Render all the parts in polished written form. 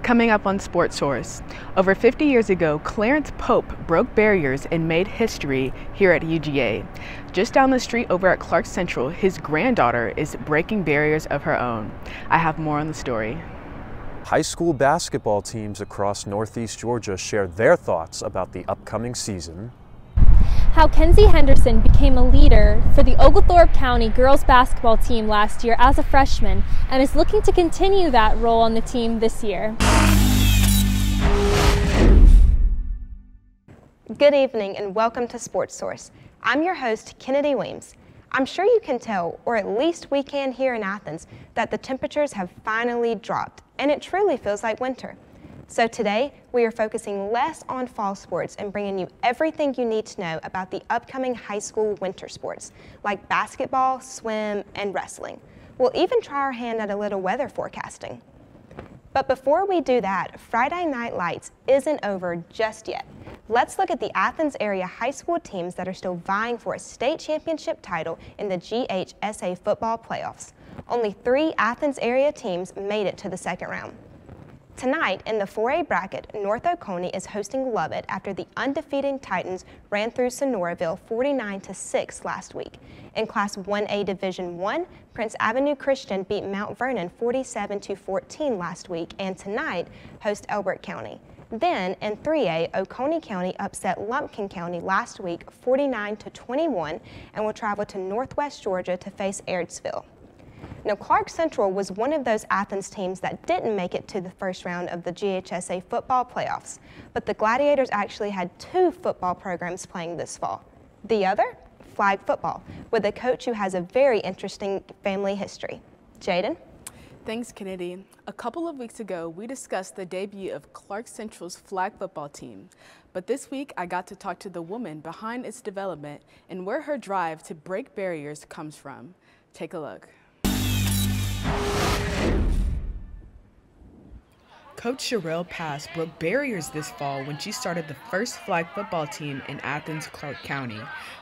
Coming up on Sportsource, over 50 years ago, Clarence Pope broke barriers and made history here at UGA. Just down the street over at Clark Central, his granddaughter is breaking barriers of her own. I have more on the story. High school basketball teams across Northeast Georgia share their thoughts about the upcoming season. How Kenzie Henderson became a leader for the Oglethorpe County girls basketball team last year as a freshman and is looking to continue that role on the team this year. Good evening and welcome to Sportsource. I'm your host, Kennedy Weems. I'm sure you can tell, or at least we can here in Athens, that the temperatures have finally dropped and it truly feels like winter. So today, we are focusing less on fall sports and bringing you everything you need to know about the upcoming high school winter sports, like basketball, swim, and wrestling. We'll even try our hand at a little weather forecasting. But before we do that, Friday Night Lights isn't over just yet. Let's look at the Athens area high school teams that are still vying for a state championship title in the GHSA football playoffs. Only 3 Athens area teams made it to the second round. Tonight, in the 4A bracket, North Oconee is hosting Lovett after the undefeated Titans ran through Sonoraville 49-6 last week. In Class 1A Division I, Prince Avenue Christian beat Mount Vernon 47-14 last week, and tonight host Elbert County. Then, in 3A, Oconee County upset Lumpkin County last week 49-21 and will travel to Northwest Georgia to face Airdsville. Now, Clark Central was one of those Athens teams that didn't make it to the first round of the GHSA football playoffs, but the Gladiators actually had 2 football programs playing this fall. The other, flag football, with a coach who has a very interesting family history. Jaden? Thanks, Kennedy. A couple of weeks ago, we discussed the debut of Clark Central's flag football team. But this week, I got to talk to the woman behind its development and where her drive to break barriers comes from. Take a look. Coach Sherelle Pass broke barriers this fall when she started the first flag football team in Athens, Clark County.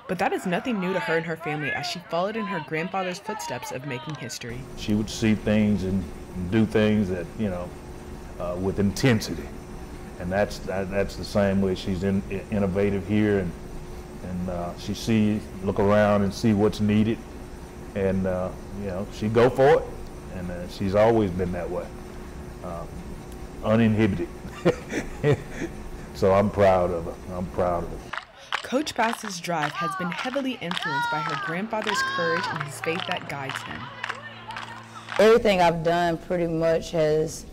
But that is nothing new to her and her family as she followed in her grandfather's footsteps of making history. She would see things and do things that, with intensity. And that's the same way she's innovative here, and she look around and see what's needed, and she go for it, and she's always been that way. Uninhibited. So I'm proud of her. Coach Pass's drive has been heavily influenced by her grandfather's courage and his faith that guides him. Everything I've done pretty much has,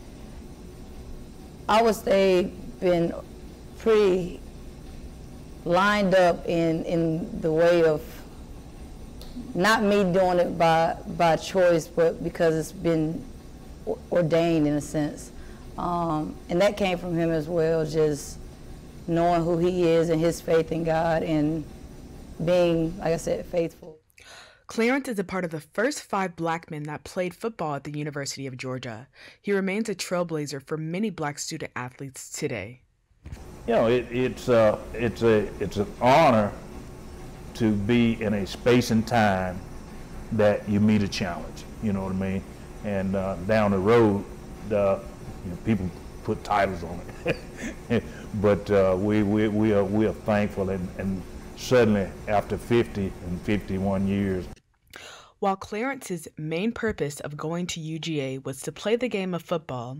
I would say, been pretty lined up in the way of not me doing it by choice, but because it's been ordained in a sense. And that came from him as well, just knowing who he is and his faith in God and being, like I said, faithful. Clarence is a part of the first 5 black men that played football at the University of Georgia. He remains a trailblazer for many black student athletes today. It's an honor to be in a space and time that you meet a challenge, you know what I mean? And down the road, people put titles on it, but we are thankful, and suddenly after 50 and 51 years. While Clarence's main purpose of going to UGA was to play the game of football,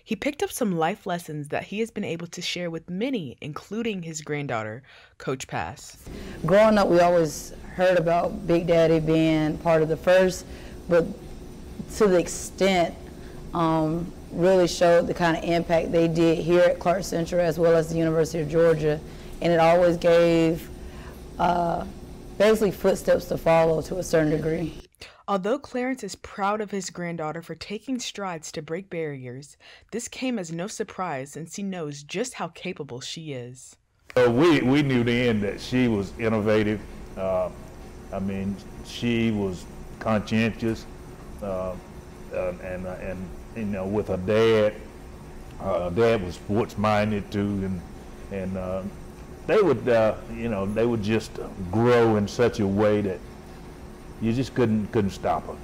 he picked up some life lessons that he has been able to share with many, including his granddaughter, Coach Pass. Growing up, we always heard about Big Daddy being part of the first, but to the extent really showed the kind of impact they did here at Clark Central as well as the University of Georgia, and it always gave basically footsteps to follow to a certain degree. Although Clarence is proud of his granddaughter for taking strides to break barriers, this came as no surprise since he knows just how capable she is. We knew then that she was innovative. She was conscientious, and with her dad was sports minded too, and they would just grow in such a way that you just couldn't stop her,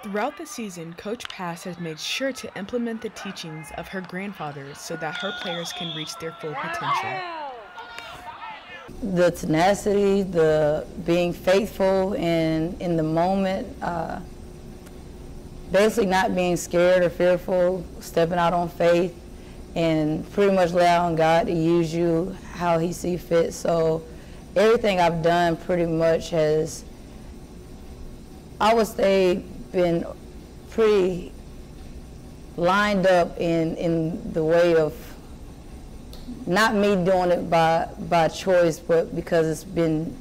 Throughout the season, Coach Pass has made sure to implement the teachings of her grandfather so that her players can reach their full potential. The tenacity, the being faithful in the moment, basically not being scared or fearful, stepping out on faith, and pretty much allowing God to use you how He sees fit. So everything I've done pretty much has, I would say, been pretty lined up in the way of not me doing it by choice, but because it's been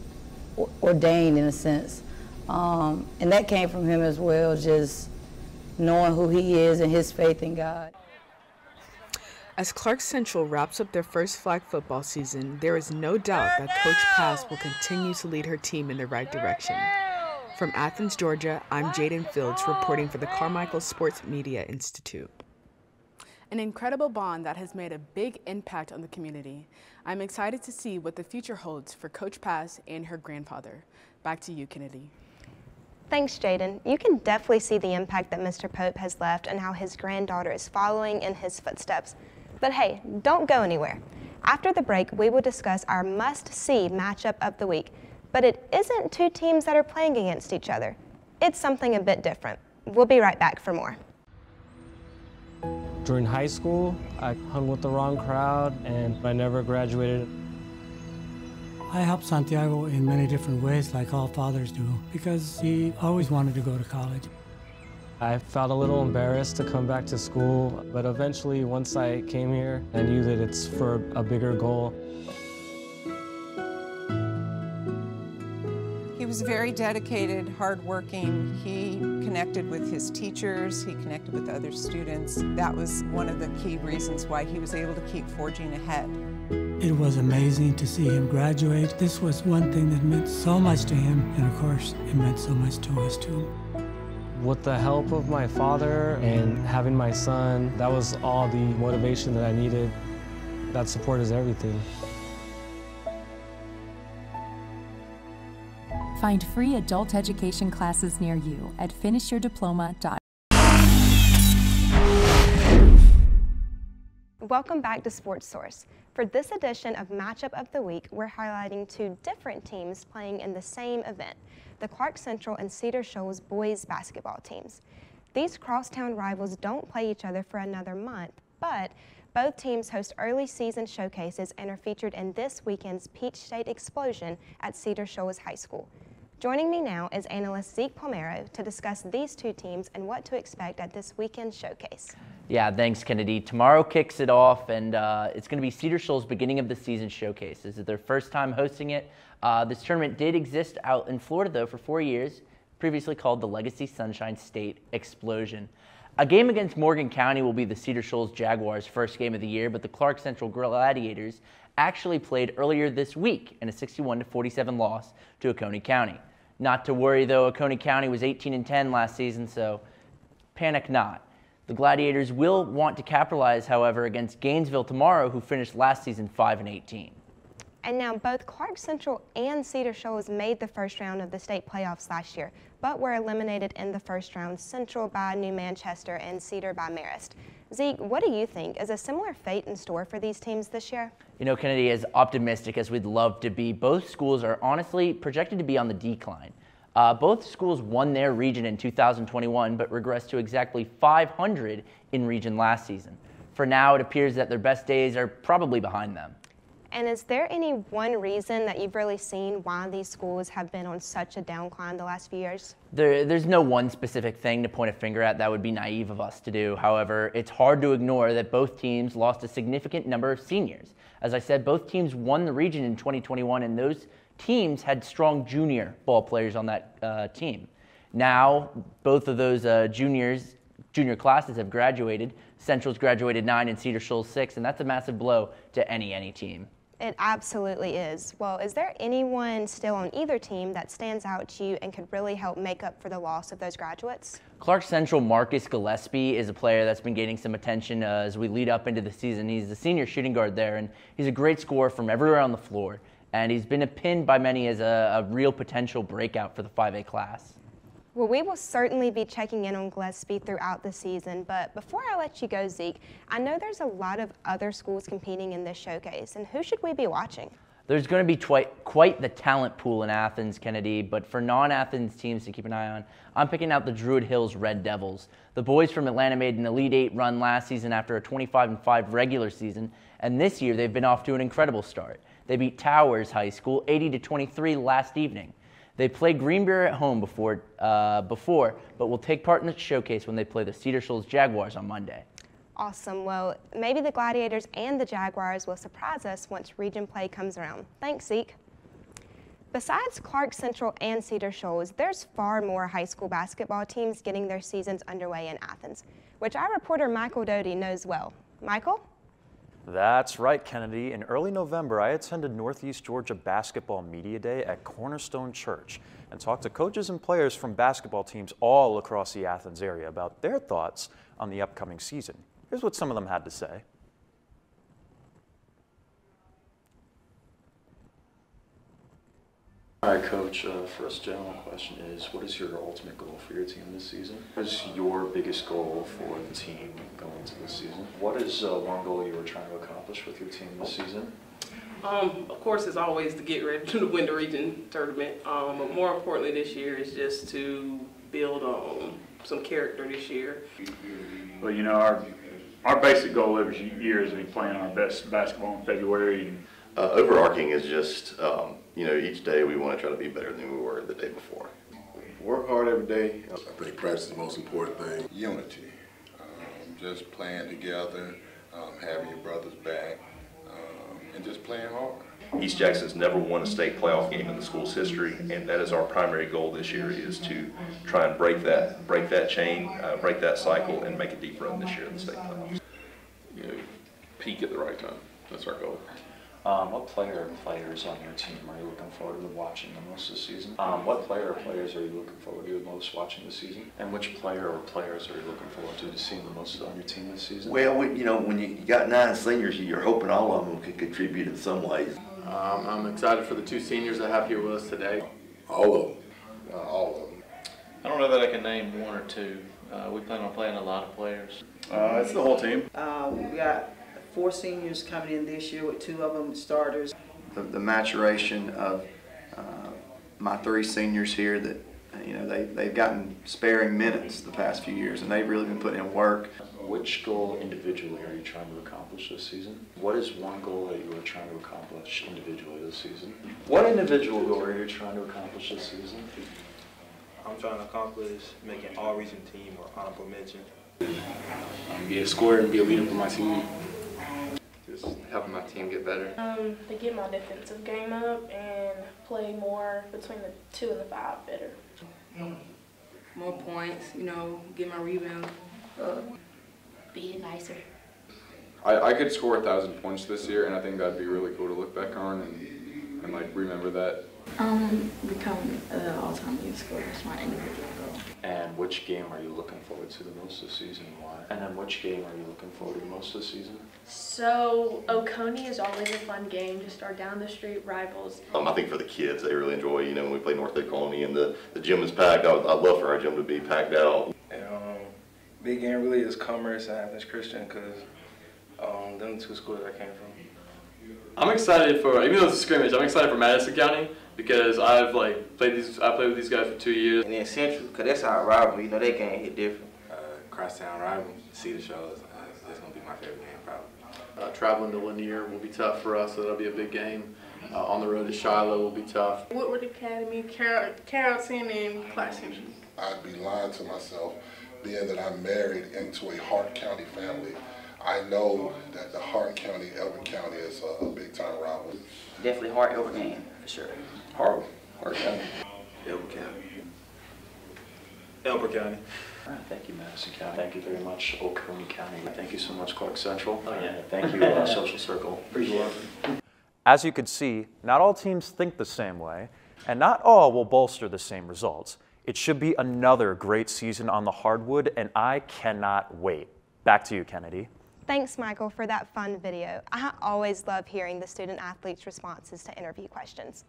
ordained in a sense. And that came from him as well, just knowing who he is and his faith in God. As Clark Central wraps up their first flag football season, there is no doubt that Coach Pass will continue to lead her team in the right direction. From Athens, Georgia, I'm Jaden Fields reporting for the Carmichael Sports Media Institute. An incredible bond that has made a big impact on the community. I'm excited to see what the future holds for Coach Pass and her grandfather. Back to you, Kennedy. Thanks, Jaden. You can definitely see the impact that Mr. Pope has left and how his granddaughter is following in his footsteps. But hey, don't go anywhere. After the break, we will discuss our must-see matchup of the week. But it isn't two teams that are playing against each other. It's something a bit different. We'll be right back for more. During high school, I hung with the wrong crowd and I never graduated. I helped Santiago in many different ways, like all fathers do, because he always wanted to go to college. I felt a little embarrassed to come back to school, but eventually, once I came here, I knew that it's for a bigger goal. He was very dedicated, hardworking. He connected with his teachers. He connected with other students. That was one of the key reasons why he was able to keep forging ahead. It was amazing to see him graduate. This was one thing that meant so much to him, and of course, it meant so much to us too. With the help of my father and having my son, that was all the motivation that I needed. That support is everything. Find free adult education classes near you at finishyourdiploma.com. Welcome back to Sports Source. For this edition of Matchup of the Week, we're highlighting two different teams playing in the same event, the Clark Central and Cedar Shoals boys basketball teams. These crosstown rivals don't play each other for another month, but both teams host early season showcases and are featured in this weekend's Peach State Explosion at Cedar Shoals High School. Joining me now is analyst Zeke Palmero to discuss these two teams and what to expect at this weekend's showcase. Yeah, thanks, Kennedy. Tomorrow kicks it off, and it's going to be Cedar Shoals' beginning of the season showcase. This is their first time hosting it. This tournament did exist out in Florida, though, for 4 years, previously called the Legacy Sunshine State Explosion. A game against Morgan County will be the Cedar Shoals Jaguars' first game of the year, but the Clark Central Gladiators actually played earlier this week in a 61-47 loss to Oconee County. Not to worry, though, Oconee County was 18-10 last season, so panic not. The Gladiators will want to capitalize, however, against Gainesville tomorrow, who finished last season 5-18. And now both Clark Central and Cedar Shoals made the first round of the state playoffs last year, but were eliminated in the first round, Central by New Manchester and Cedar by Marist. Zeke, what do you think? Is a similar fate in store for these teams this year? You know, Kennedy, as optimistic as we'd love to be, both schools are honestly projected to be on the decline. Both schools won their region in 2021, but regressed to exactly 500 in region last season. For now, it appears that their best days are probably behind them. And is there any one reason that you've really seen why these schools have been on such a downcline the last few years? There's no one specific thing to point a finger at. That would be naive of us to do. However, it's hard to ignore that both teams lost a significant number of seniors. As I said, both teams won the region in 2021, and those teams had strong junior ball players on that team. Now, both of those junior classes have graduated. Central's graduated 9 and Cedar Shoals 6, and that's a massive blow to any team. It absolutely is. Well, is there anyone still on either team that stands out to you and could really help make up for the loss of those graduates? Clark Central Marcus Gillespie is a player that's been gaining some attention as we lead up into the season. He's the senior shooting guard there, and he's a great scorer from everywhere on the floor. And he's been pinned by many as a real potential breakout for the 5A class. Well, we will certainly be checking in on Gillespie throughout the season, but before I let you go, Zeke, I know there's a lot of other schools competing in this showcase, and who should we be watching? There's going to be quite the talent pool in Athens, Kennedy, but for non-Athens teams to keep an eye on, I'm picking out the Druid Hills Red Devils. The boys from Atlanta made an Elite Eight run last season after a 25-5 regular season, and this year they've been off to an incredible start. They beat Towers High School 80-23 last evening. They played Greenbrier at home before, but will take part in the showcase when they play the Cedar Shoals Jaguars on Monday. Awesome. Well, maybe the Gladiators and the Jaguars will surprise us once region play comes around. Thanks, Zeke. Besides Clark Central and Cedar Shoals, there's far more high school basketball teams getting their seasons underway in Athens, which our reporter Michael Doty knows well. Michael? That's right, Kennedy. In early November, I attended Northeast Georgia Basketball Media Day at Cornerstone Church and talked to coaches and players from basketball teams all across the Athens area about their thoughts on the upcoming season. Here's what some of them had to say. All right, Coach, first general question is, what is your ultimate goal for your team this season? What is your biggest goal for the team going into this season? What is one goal you were trying to accomplish with your team this season? Of course, it's always to get ready to win the region tournament, but more importantly this year is just to build some character this year. Well, you know, our basic goal every year is to be playing our best basketball in February. Overarching is just, you know, each day we want to try to be better than we were the day before. Work hard every day. I think practice is the most important thing. Unity, just playing together, having your brothers back, and just playing hard. East Jackson's never won a state playoff game in the school's history, and that is our primary goal this year, is to try and break that chain, break that cycle, and make a deep run this year in the state playoffs. You know, peak at the right time. That's our goal. What player or players on your team are you looking forward to watching the most this season? What player or players are you looking forward to the most watching this season? And which player or players are you looking forward to seeing the most on your team this season? Well, you know, when you got 9 seniors, you're hoping all of them could contribute in some ways. I'm excited for the 2 seniors I have here with us today. All of them. All of them. I don't know that I can name 1 or 2. We plan on playing a lot of players. It's the whole team. We got 4 seniors coming in this year with 2 of them starters. The maturation of my 3 seniors here that, you know, they've gotten sparing minutes the past few years, and they've really been putting in work. Which goal individually are you trying to accomplish this season? What is one goal that you are trying to accomplish individually this season? What individual goal are you trying to accomplish this season? I'm trying to accomplish making all region team or honorable mention. Be a scorer and be a leader for my team. Just helping my team get better. To get my defensive game up and play more between the 2 and the 5 better. More points, you know, get my rebound up. Be nicer. I could score 1,000 points this year, and I think that'd be really cool to look back on and like remember that. Become an all-time leading scorer. That's my individual goal. And which game are you looking forward to the most this season and why? And then which game are you looking forward to the most this season? So Oconee is always a fun game, just our down the street rivals. I think for the kids, they really enjoy, you know, when we play North Oconee and the gym is packed. I'd love for our gym to be packed out. And big game really is Commerce and Athens Christian, because them 2 schools I came from. I'm excited for, even though it's a scrimmage, I'm excited for Madison County because I played with these guys for 2 years. And then Central, because that's our rival, you know, they game hit different. Crosstown rival, Cedar Shoals, that's going to be my favorite game probably. Traveling to Lanier will be tough for us, so that'll be a big game. On the road to Shiloh will be tough. Woodward Academy, Carrollton, and Clark Central. I'd be lying to myself, being that I'm married into a Hart County family. I know that the Hart County, Elbert County is a big-time rival. Definitely Hart Elbert game, for sure. Hart County. Elbert County. Elbert County. All right, thank you, Madison County. Thank you very much, Oconee County. Thank you so much, Clark Central. Oh, yeah. Thank you, Social Circle. Appreciate it. As you can see, not all teams think the same way, and not all will bolster the same results. It should be another great season on the hardwood, and I cannot wait. Back to you, Kennedy. Thanks, Michael, for that fun video. I always love hearing the student athletes' responses to interview questions.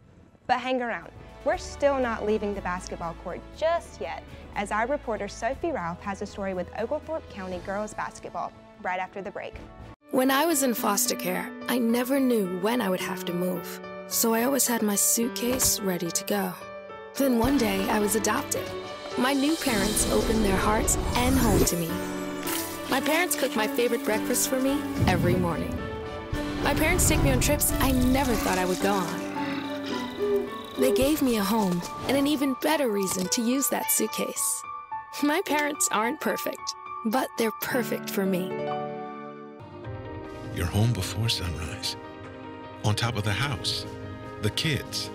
But hang around, we're still not leaving the basketball court just yet, as our reporter Sophie Ralph has a story with Oglethorpe County girls basketball right after the break. When I was in foster care, I never knew when I would have to move, so I always had my suitcase ready to go. Then one day, I was adopted. My new parents opened their hearts and home to me. My parents cook my favorite breakfast for me every morning. My parents take me on trips I never thought I would go on. They gave me a home and an even better reason to use that suitcase. My parents aren't perfect, but they're perfect for me. You're home before sunrise, on top of the house, the kids,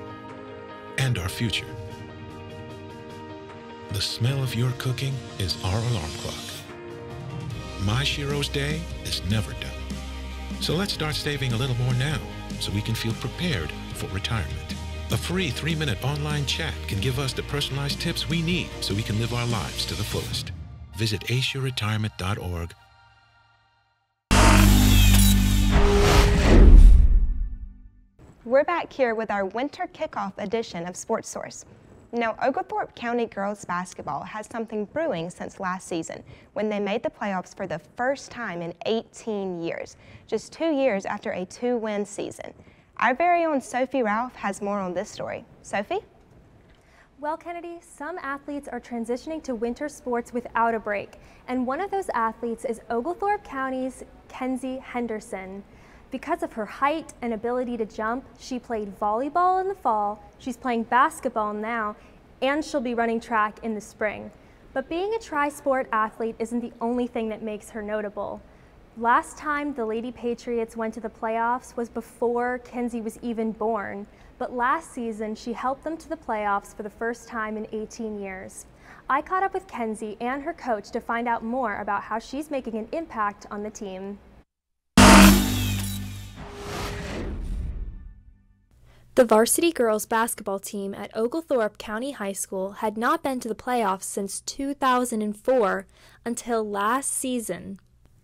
and our future. The smell of your cooking is our alarm clock. My Shiro's day is never done. So let's start saving a little more now so we can feel prepared for retirement. A free 3-minute online chat can give us the personalized tips we need so we can live our lives to the fullest. Visit aceyourretirement.org. We're back here with our winter kickoff edition of SportsSource. Now, Oglethorpe County girls basketball has something brewing since last season when they made the playoffs for the first time in 18 years, just 2 years after a 2-win season. Our very own Sophie Ralph has more on this story. Sophie? Well, Kennedy, some athletes are transitioning to winter sports without a break, and one of those athletes is Oglethorpe County's Kenzie Henderson. Because of her height and ability to jump, she played volleyball in the fall, she's playing basketball now, and she'll be running track in the spring. But being a tri-sport athlete isn't the only thing that makes her notable. Last time the Lady Patriots went to the playoffs was before Kenzie was even born, but last season she helped them to the playoffs for the first time in 18 years. I caught up with Kenzie and her coach to find out more about how she's making an impact on the team. The varsity girls basketball team at Oglethorpe County High School had not been to the playoffs since 2004 until last season.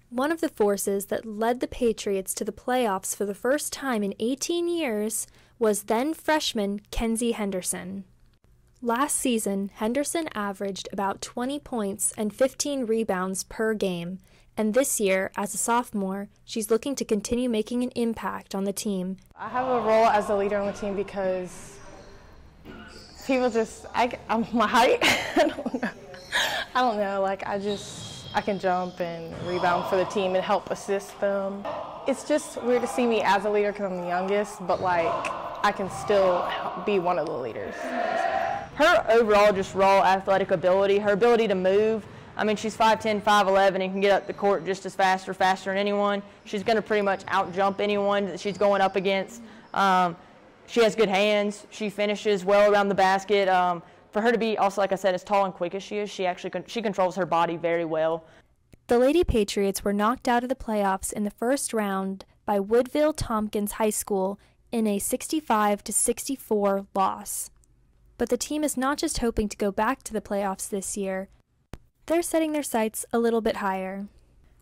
One of the forces that led the Patriots to the playoffs for the first time in 18 years was then freshman Kenzie Henderson. Last season, Henderson averaged about 20 points and 15 rebounds per game, and this year, as a sophomore, she's looking to continue making an impact on the team. I have a role as a leader on the team because people just, my height, I don't know, like I can jump and rebound for the team and help assist them. It's just weird to see me as a leader because I'm the youngest, but like I can still be one of the leaders. Her overall just raw athletic ability, her ability to move. I mean, she's 5'10", 5'11", and can get up the court just as fast or faster than anyone. She's going to pretty much out-jump anyone that she's going up against. She has good hands. She finishes well around the basket. For her to be also, like I said, as tall and quick as she is, she controls her body very well. The Lady Patriots were knocked out of the playoffs in the first round by Woodville Tompkins High School in a 65-64 loss. But the team is not just hoping to go back to the playoffs this year. They're setting their sights a little bit higher.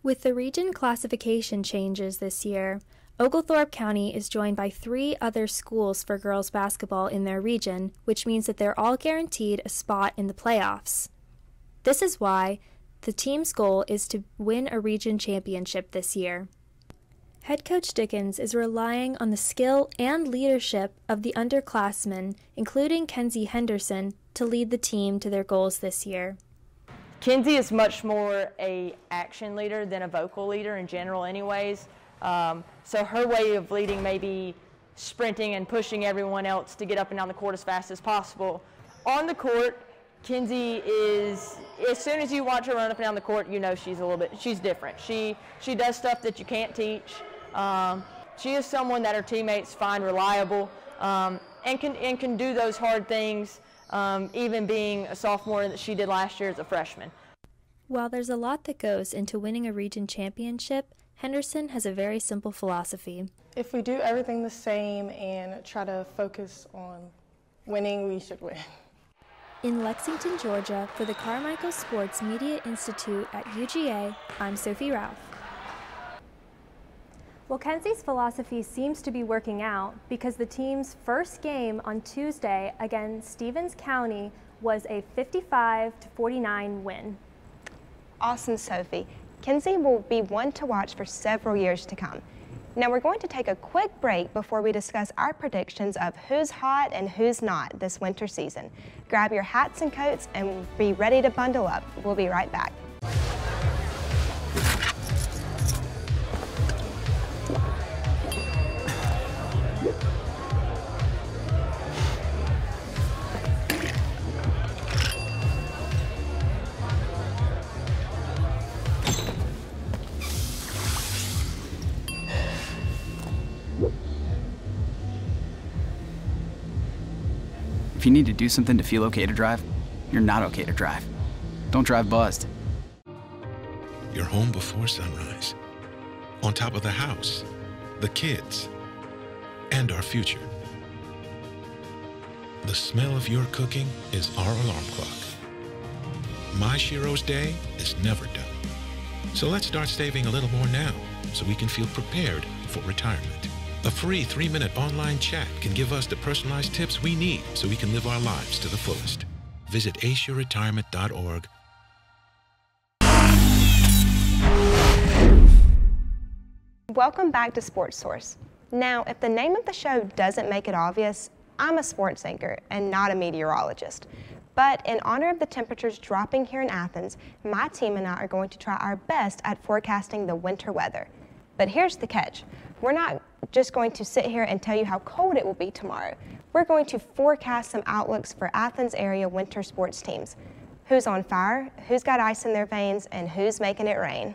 With the region classification changes this year, Oglethorpe County is joined by 3 other schools for girls basketball in their region, which means that they're all guaranteed a spot in the playoffs. This is why the team's goal is to win a region championship this year. Head coach Dickens is relying on the skill and leadership of the underclassmen, including Kenzie Henderson, to lead the team to their goals this year. Kenzie is much more a action leader than a vocal leader in general anyways. So her way of leading may be sprinting and pushing everyone else to get up and down the court as fast as possible. On the court, Kenzie is, as soon as you watch her run up and down the court, you know she's different. She does stuff that you can't teach. She is someone that her teammates find reliable and can do those hard things. Even being a sophomore that she did last year as a freshman. While there's a lot that goes into winning a region championship, Henderson has a very simple philosophy. If we do everything the same and try to focus on winning, we should win. In Lexington, Georgia, for the Carmichael Sports Media Institute at UGA, I'm Sophie Ralph. Well, Kenzie's philosophy seems to be working out because the team's first game on Tuesday against Stevens County was a 55-49 win. Awesome, Sophie. Kenzie will be one to watch for several years to come. Now we're going to take a quick break before we discuss our predictions of who's hot and who's not this winter season. Grab your hats and coats and be ready to bundle up. We'll be right back. If you need to do something to feel okay to drive, you're not okay to drive. Don't drive buzzed. You're home before sunrise. On top of the house, the kids, and our future. The smell of your cooking is our alarm clock. My Shiro's day is never done. So let's start saving a little more now so we can feel prepared for retirement. A free 3-minute online chat can give us the personalized tips we need so we can live our lives to the fullest. Visit aceyourretirement.org. Welcome back to SportsSource. Now, if the name of the show doesn't make it obvious, I'm a sports anchor and not a meteorologist. But in honor of the temperatures dropping here in Athens, my team and I are going to try our best at forecasting the winter weather. But here's the catch. We're not just going to sit here and tell you how cold it will be tomorrow. We're going to forecast some outlooks for Athens area winter sports teams. Who's on fire, who's got ice in their veins, and who's making it rain.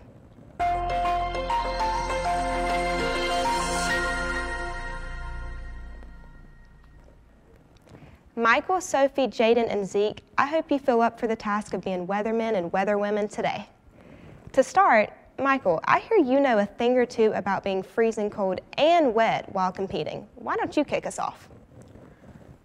Michael, Sophie, Jaden, and Zeke, I hope you feel up for the task of being weathermen and weatherwomen today. To start, Michael, I hear you know a thing or two about being freezing cold and wet while competing. Why don't you kick us off?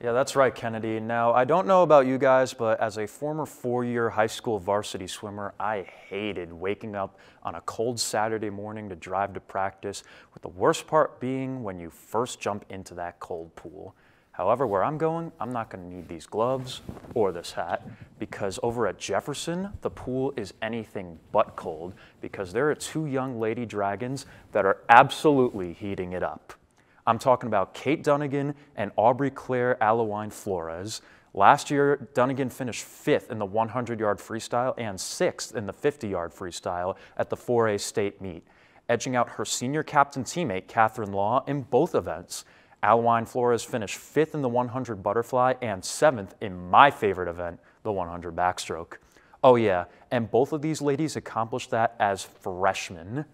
Yeah, that's right, Kennedy. Now, I don't know about you guys, but as a former 4-year high school varsity swimmer, I hated waking up on a cold Saturday morning to drive to practice, with the worst part being when you first jump into that cold pool. However, where I'm going, I'm not going to need these gloves or this hat, because over at Jefferson, the pool is anything but cold, because there are 2 young lady dragons that are absolutely heating it up. I'm talking about Kate Dunnigan and Aubrey Claire Alawine Flores. Last year, Dunnigan finished 5th in the 100-yard freestyle and 6th in the 50-yard freestyle at the 4A state meet, edging out her senior captain teammate, Catherine Law, in both events. Alawine Flores finished 5th in the 100 butterfly and 7th in my favorite event, the 100 backstroke. Oh yeah, and both of these ladies accomplished that as freshmen.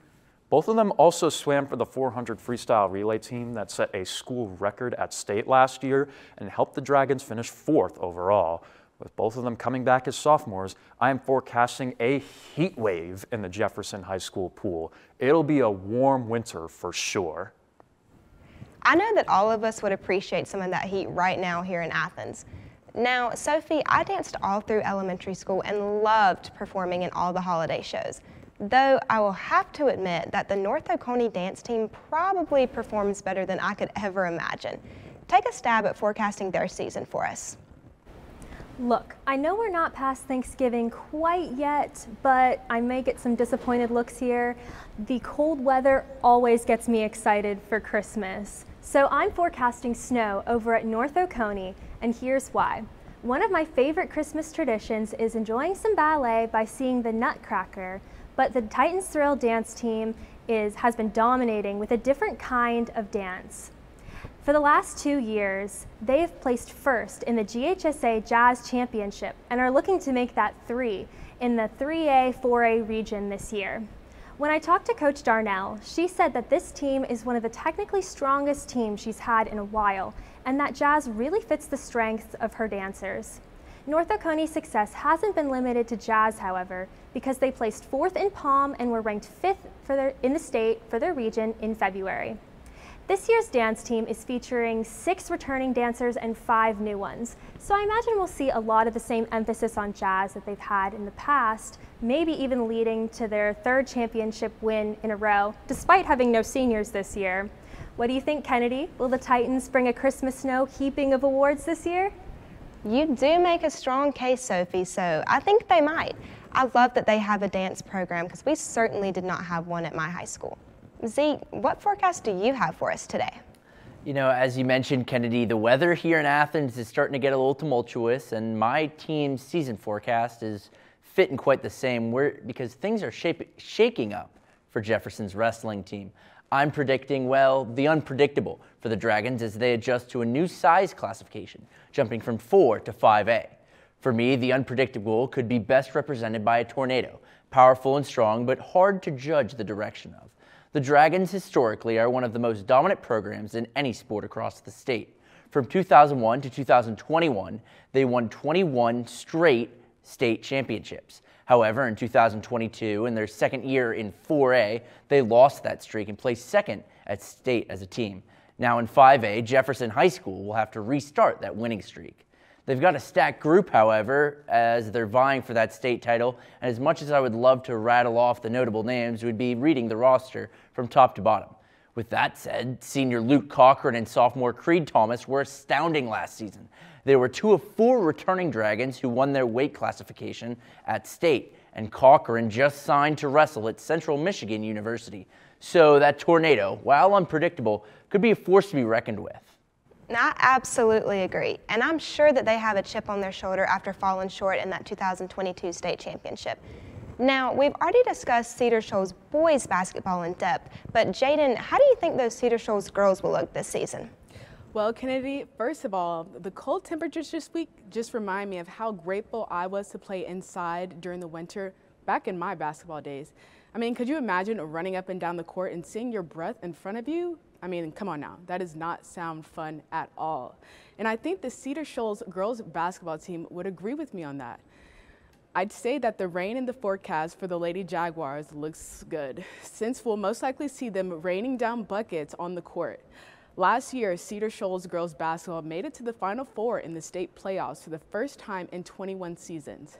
Both of them also swam for the 400 freestyle relay team that set a school record at state last year and helped the Dragons finish 4th overall. With both of them coming back as sophomores, I am forecasting a heat wave in the Jefferson High School pool. It'll be a warm winter for sure. I know that all of us would appreciate some of that heat right now here in Athens. Now, Sophie, I danced all through elementary school and loved performing in all the holiday shows. Though I will have to admit that the North Oconee dance team probably performs better than I could ever imagine. Take a stab at forecasting their season for us. Look, I know we're not past Thanksgiving quite yet, but I may get some disappointed looks here. The cold weather always gets me excited for Christmas. So I'm forecasting snow over at North Oconee, and here's why. One of my favorite Christmas traditions is enjoying some ballet by seeing the Nutcracker, but the Titans Thrill dance team has been dominating with a different kind of dance. For the last 2 years, they have placed 1st in the GHSA Jazz Championship and are looking to make that 3 in the 3A, 4A region this year. When I talked to Coach Darnell, she said that this team is one of the technically strongest teams she's had in a while, and that jazz really fits the strengths of her dancers. North Oconee's success hasn't been limited to jazz, however, because they placed 4th in Palm and were ranked 5th in the state for their region in February. This year's dance team is featuring 6 returning dancers and 5 new ones. So I imagine we'll see a lot of the same emphasis on jazz that they've had in the past, maybe even leading to their 3rd championship win in a row, despite having no seniors this year. What do you think, Kennedy? Will the Titans bring a Christmas snow heaping of awards this year? You do make a strong case, Sophie, so I think they might. I love that they have a dance program because we certainly did not have one at my high school. Zeke, what forecast do you have for us today? You know, as you mentioned, Kennedy, the weather here in Athens is starting to get a little tumultuous, and my team's season forecast is fitting quite the same because things are shaking up for Jefferson's wrestling team. I'm predicting, well, the unpredictable for the Dragons as they adjust to a new size classification, jumping from 4 to 5A. For me, the unpredictable could be best represented by a tornado, powerful and strong, but hard to judge the direction of. The Dragons historically are one of the most dominant programs in any sport across the state. From 2001 to 2021, they won 21 straight state championships. However, in 2022, in their 2nd year in 4A, they lost that streak and placed 2nd at state as a team. Now in 5A, Jefferson High School will have to restart that winning streak. They've got a stacked group, however, as they're vying for that state title, and as much as I would love to rattle off the notable names, we'd be reading the roster from top to bottom. With that said, senior Luke Cochran and sophomore Creed Thomas were astounding last season. They were 2 of 4 returning Dragons who won their weight classification at state, and Cochran just signed to wrestle at Central Michigan University. So that tornado, while unpredictable, could be a force to be reckoned with. I absolutely agree, and I'm sure that they have a chip on their shoulder after falling short in that 2022 state championship. Now, we've already discussed Cedar Shoals boys basketball in depth, but Jaden, how do you think those Cedar Shoals girls will look this season? Well, Kennedy, first of all, the cold temperatures this week just remind me of how grateful I was to play inside during the winter back in my basketball days. I mean, could you imagine running up and down the court and seeing your breath in front of you? I mean, come on now, that does not sound fun at all. And I think the Cedar Shoals girls basketball team would agree with me on that. I'd say that the rain in the forecast for the Lady Jaguars looks good, since we'll most likely see them raining down buckets on the court. Last year, Cedar Shoals girls basketball made it to the Final Four in the state playoffs for the first time in 21 seasons.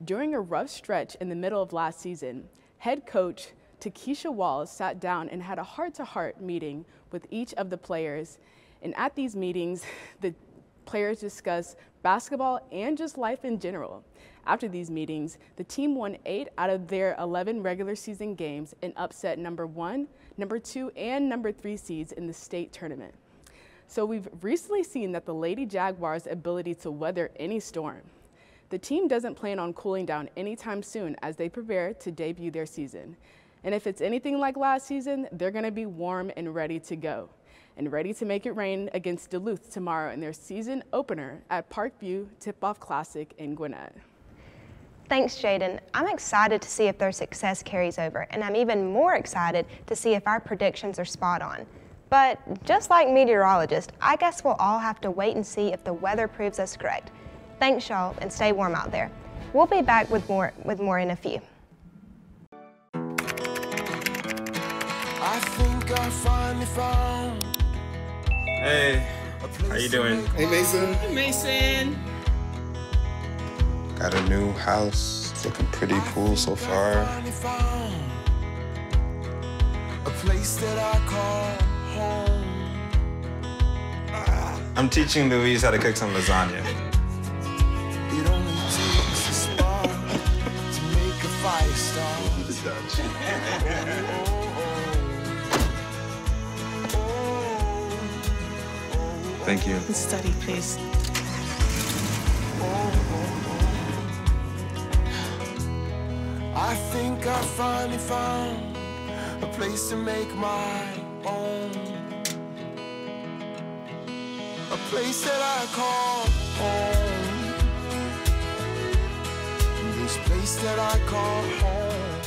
During a rough stretch in the middle of last season, head coach Takesha Walls sat down and had a heart-to-heart meeting with each of the players. And at these meetings, the players discussed basketball and just life in general. After these meetings, the team won 8 out of their 11 regular season games and upset number 1, number 2, and number 3 seeds in the state tournament. So we've recently seen that the Lady Jaguars' ability to weather any storm. The team doesn't plan on cooling down anytime soon as they prepare to debut their season. And if it's anything like last season, they're going to be warm and ready to go, and ready to make it rain against Duluth tomorrow in their season opener at Parkview Tip-Off Classic in Gwinnett. Thanks, Jaden. I'm excited to see if their success carries over, and I'm even more excited to see if our predictions are spot on. But just like meteorologists, I guess we'll all have to wait and see if the weather proves us correct. Thanks, y'all, and stay warm out there. We'll be back with more in a few. I think I finally found. Hey, how you doing? Hey, Mason. Hey, Mason. Got a new house. It's looking pretty cool so far. A place that I call home. I'm teaching Louise how to cook some lasagna. It only takes a spark to make a fire start. The Dutch. Thank you. Study, please. I think I finally found a place to make my own. A place that I call home. This place that I call home.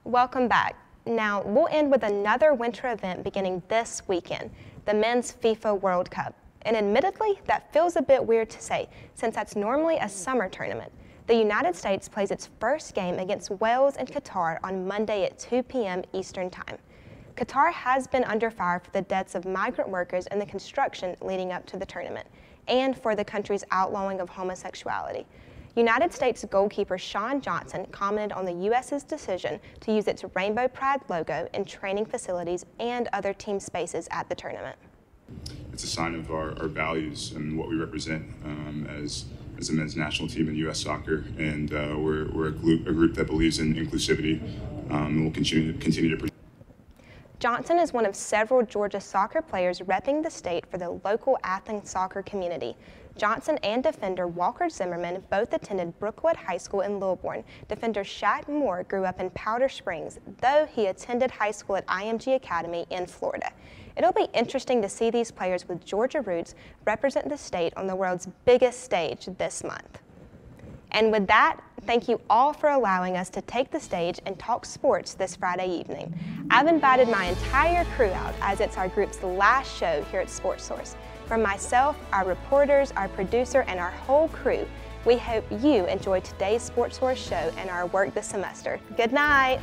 Welcome back. Now, we'll end with another winter event beginning this weekend, the Men's FIFA World Cup. And admittedly, that feels a bit weird to say, since that's normally a summer tournament. The United States plays its first game against Wales and Qatar on Monday at 2 p.m. Eastern Time. Qatar has been under fire for the deaths of migrant workers in the construction leading up to the tournament, and for the country's outlawing of homosexuality. United States goalkeeper Shawn Johnson commented on the U.S.'s decision to use its Rainbow Pride logo in training facilities and other team spaces at the tournament. It's a sign of our values and what we represent as a men's national team in U.S. soccer, and we're a group that believes in inclusivity, and we'll continue to. Johnson is one of several Georgia soccer players repping the state for the local Athens soccer community. Johnson and defender Walker Zimmerman both attended Brookwood High School in Lilburn. Defender Shaq Moore grew up in Powder Springs, though he attended high school at IMG Academy in Florida. It'll be interesting to see these players with Georgia roots represent the state on the world's biggest stage this month. And with that, thank you all for allowing us to take the stage and talk sports this Friday evening. I've invited my entire crew out as it's our group's last show here at SportsSource. From myself, our reporters, our producer, and our whole crew, we hope you enjoyed today's SportsSource show and our work this semester. Good night.